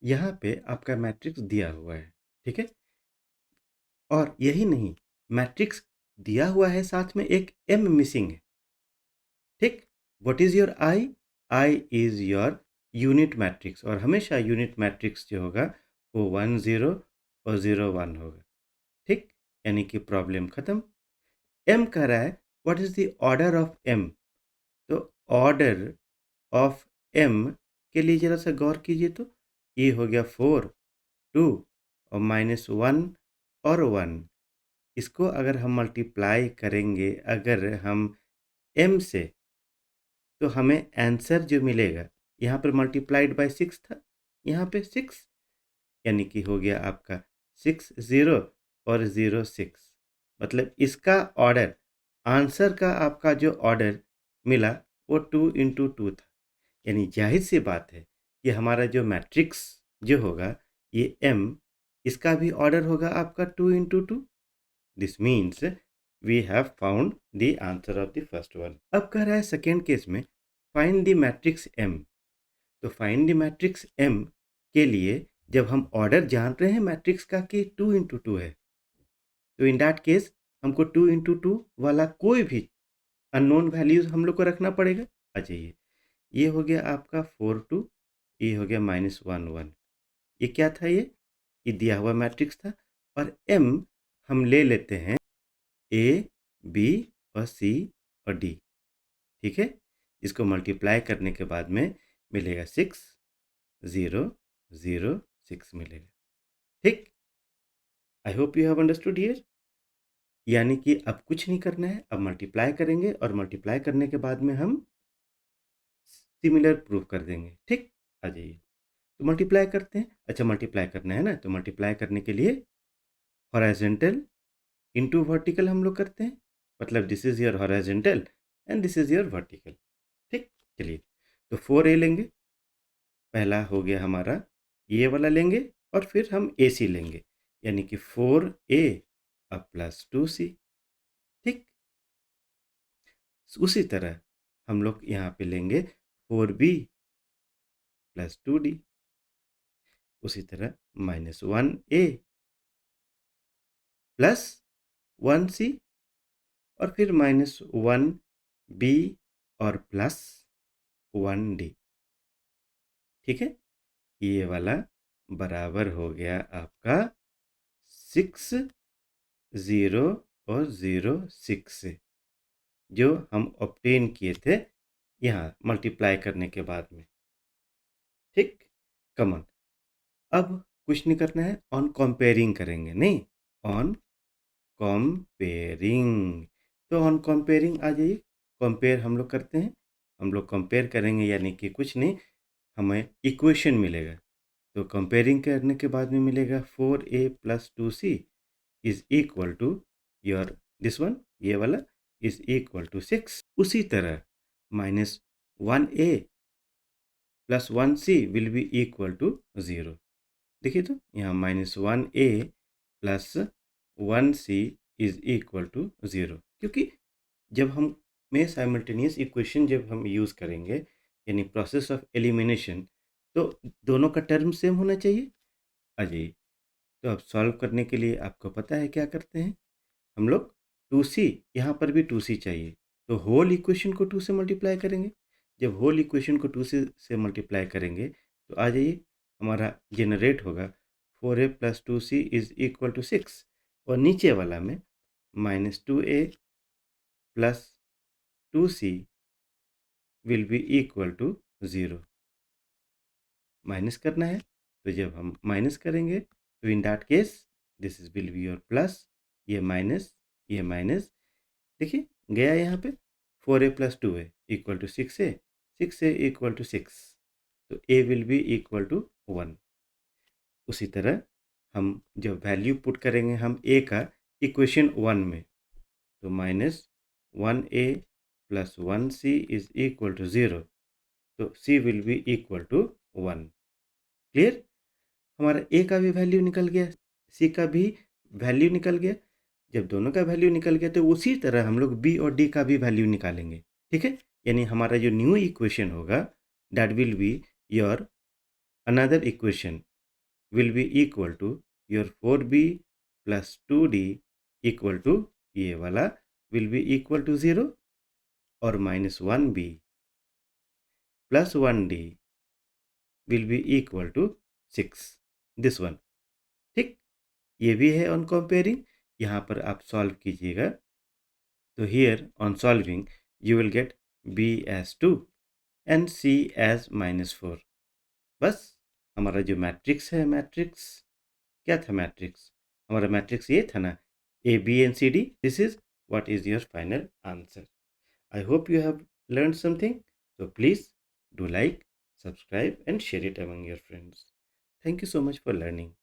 यहाँ पे आपका मैट्रिक्स दिया हुआ है, ठीक है? और यही नहीं, मैट्रिक्स दिया हुआ है, साथ में एक m मिसिंग है, ठीक? What is your I? I is your unit matrix, और हमेशा यूनिट मैट्रिक्स जो होगा वो 1 0 और 0 1 होगा, ठीक? यानी कि प्रॉब्लम खत्म। m कह रहा है what is the order of m, तो ऑर्डर ऑफ m के लिए जरा सा गौर कीजिए, तो ये हो गया 4 2 और -1 और 1। इसको अगर हम मल्टीप्लाई करेंगे अगर हम m से, तो हमें आंसर जो मिलेगा, यहाँ पर मल्टीप्लाइड बाय 6 था, यहाँ पे 6, यानी कि हो गया आपका 6 0 और 0 6। मतलब इसका ऑर्डर, आंसर का आपका जो ऑर्डर मिला वो 2 इंटू 2 था। यानी जाहिर सी बात है कि हमारा जो मैट्रिक्स जो होगा ये m, इसका भी ऑर्डर होगा आपका 2 into 2। This means we have found the answer of the first one. अब कह रहा है सेकेंड केस में फाइंड द मैट्रिक्स m। तो फाइंड द मैट्रिक्स m के लिए जब हम ऑर्डर जान रहे हैं मैट्रिक्स का कि 2 इंटू 2 है, तो इन दैट केस हमको 2 इंटू 2 वाला कोई भी अननोन वैल्यूज हम लोग को रखना पड़ेगा। आ जाइए, ये हो गया आपका 4 2, ये हो गया -1 1। ये क्या था? ये दिया हुआ मैट्रिक्स था, और m हम ले लेते हैं a b और c और d, ठीक है? इसको मल्टीप्लाई करने के बाद में मिलेगा 6 0 0 6 मिलेगा, ठीक? I hope you have understood here. यानी कि अब कुछ नहीं करना है, अब मल्टीप्लाई करेंगे और मल्टीप्लाई करने के बाद में हम सिमिलर प्रूफ कर देंगे, ठीक? आ जाइए, तो मल्टीप्लाई करते हैं। अच्छा, मल्टीप्लाई करना है ना, तो मल्टीप्लाई करने के लिए हॉरिजॉन्टल इनटू वर्टिकल हम लोग करते हैं। मतलब this is your horizontal and this is your vertical, ठीक? चलिए, तो 4a लेंगे, पहला हो गया हमारा, ये वाला लेंगे और फिर हम AC लेंगे, यानी कि 4a अब प्लस 2c, ठीक? उसी तरह हम लोग यहाँ पे लेंगे 4b प्लस 2d, उसी तरह -1a प्लस 1c, और फिर -1b और प्लस 1d, ठीक है? ये वाला बराबर हो गया आपका 6 0 और 0 6 से, जो हम ऑब्टेन किए थे यहाँ मल्टीप्लाई करने के बाद में, ठीक? कमन, अब कुछ नहीं करना है, ऑन कंपेयरिंग करेंगे, नहीं, ऑन कंपेयरिंग। तो ऑन कंपेयरिंग आ जाइए, कंपेयर हम लोग करते हैं, हम लोग कंपेयर करेंगे, यानी कि कुछ नहीं, हमें इक्वेशन मिलेगा। तो कंपेयरिंग करने के बाद में मिलेगा 4a plus 2c is equal to your this one, ये वाला इज इक्वल टू 6। उसी तरह -1a plus 1c will be equal to 0। देखिए, तो यहाँ -1a plus 1c is equal to 0, क्योंकि जब हम में साइमल्टेनियस इक्वेशन जब हम यूज़ करेंगे, यानी प्रोसेस ऑफ एलिमिनेशन, तो दोनों का टर्म सेम होना चाहिए। आ जाइए, तो अब सॉल्व करने के लिए आपको पता है क्या करते हैं हम लोग, 2c, यहाँ पर भी 2c चाहिए, तो होल इक्वेशन को 2 से मल्टीप्लाई करेंगे। जब होल इक्वेशन को 2 से मल्टीप्लाई करेंगे, तो आ जाइए, हमारा जनरेट होगा 4a plus 2c is equal to 6, और नीचे वाला में -2a plus 2c will be equal to 0। Minus करना है, तो जब हम माइनस करेंगे तो in that case this is will be your plus, ये माइनस, ये माइनस, देखिए गया यहाँ पे 4a plus 2a equal to 6a, 6a equal to 6, तो a will be equal to 1। उसी तरह हम जब वैल्यू पुट करेंगे हम a का इक्वेशन 1 में, तो -1a plus 1c is equal to 0, तो c will be equal to 1। Clear? हमारा a का भी वैल्यू निकल गया, c का भी वैल्यू निकल गया। जब दोनों का वैल्यू निकल गया, तो उसी तरह हम लोग b और d का भी वैल्यू निकालेंगे, ठीक है? यानी हमारा जो न्यू इक्वेशन होगा that will be your another equation will be equal to your 4b plus 2d equal to ये वाला will be equal to 0 और minus 1b plus 1d will be equal to 6 this one. ठीक, ये भी है on comparing. यहाँ पर आप सॉल्व कीजिएगा तो here on solving you will get b as 2 and c as -4. बस हमारा जो मैट्रिक्स है, मैट्रिक्स क्या था, मैट्रिक्स हमारा मैट्रिक्स ये था ना, a b and c d. This is what is your final answer. I hope you have learned something. So please do like, subscribe and share it among your friends. Thank you so much for learning.